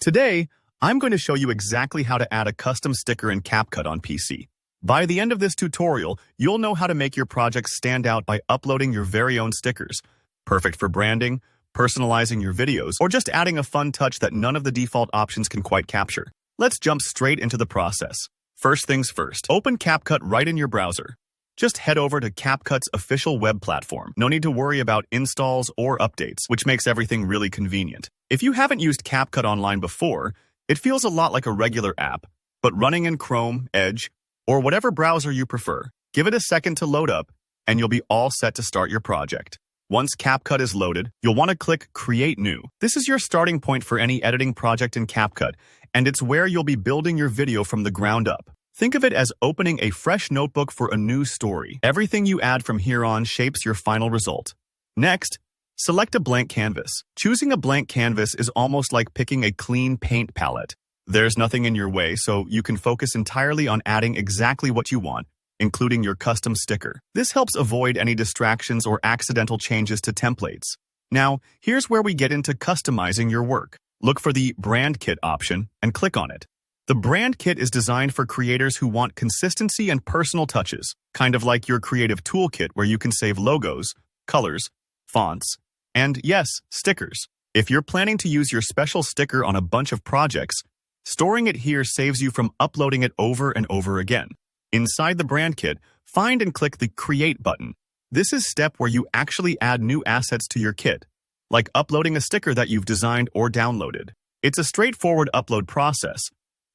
Today, I'm going to show you exactly how to add a custom sticker in CapCut on PC. By the end of this tutorial, you'll know how to make your projects stand out by uploading your very own stickers. Perfect for branding, personalizing your videos, or just adding a fun touch that none of the default options can quite capture. Let's jump straight into the process. First things first, open CapCut right in your browser. Just head over to CapCut's official web platform. No need to worry about installs or updates, which makes everything really convenient. If you haven't used CapCut Online before, it feels a lot like a regular app, but running in Chrome, Edge, or whatever browser you prefer. Give it a second to load up, and you'll be all set to start your project. Once CapCut is loaded, you'll want to click Create New. This is your starting point for any editing project in CapCut, and it's where you'll be building your video from the ground up. Think of it as opening a fresh notebook for a new story. Everything you add from here on shapes your final result. Next, select a blank canvas. Choosing a blank canvas is almost like picking a clean paint palette. There's nothing in your way, so you can focus entirely on adding exactly what you want, including your custom sticker. This helps avoid any distractions or accidental changes to templates. Now, here's where we get into customizing your work. Look for the Brand Kit option and click on it. The Brand Kit is designed for creators who want consistency and personal touches, kind of like your creative toolkit where you can save logos, colors, fonts, and yes, stickers. If you're planning to use your special sticker on a bunch of projects, storing it here saves you from uploading it over and over again. Inside the Brand Kit, find and click the Create button. This is step where you actually add new assets to your kit, like uploading a sticker that you've designed or downloaded. It's a straightforward upload process,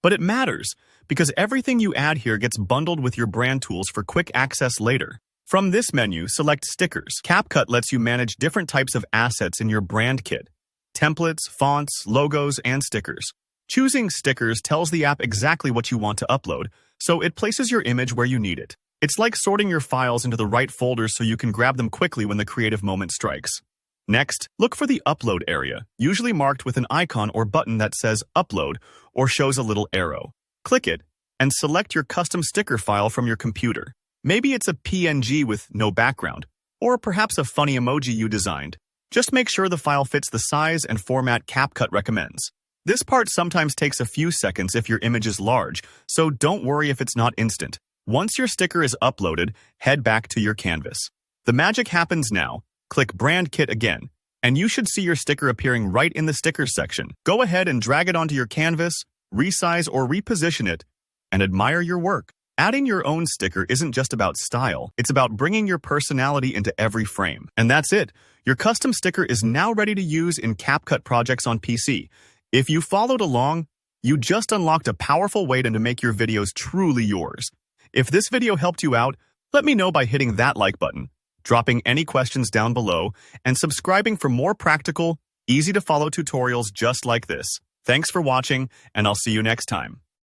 but it matters because everything you add here gets bundled with your brand tools for quick access later. From this menu, select Stickers. CapCut lets you manage different types of assets in your brand kit: templates, fonts, logos, and stickers. Choosing Stickers tells the app exactly what you want to upload, so it places your image where you need it. It's like sorting your files into the right folders so you can grab them quickly when the creative moment strikes. Next, look for the Upload area, usually marked with an icon or button that says Upload or shows a little arrow. Click it and select your custom sticker file from your computer. Maybe it's a PNG with no background, or perhaps a funny emoji you designed. Just make sure the file fits the size and format CapCut recommends. This part sometimes takes a few seconds if your image is large, so don't worry if it's not instant. Once your sticker is uploaded, head back to your canvas. The magic happens now. Click Brand Kit again, and you should see your sticker appearing right in the Stickers section. Go ahead and drag it onto your canvas, resize or reposition it, and admire your work. Adding your own sticker isn't just about style, it's about bringing your personality into every frame. And that's it. Your custom sticker is now ready to use in CapCut projects on PC. If you followed along, you just unlocked a powerful way to make your videos truly yours. If this video helped you out, let me know by hitting that like button, dropping any questions down below, and subscribing for more practical, easy-to-follow tutorials just like this. Thanks for watching, and I'll see you next time.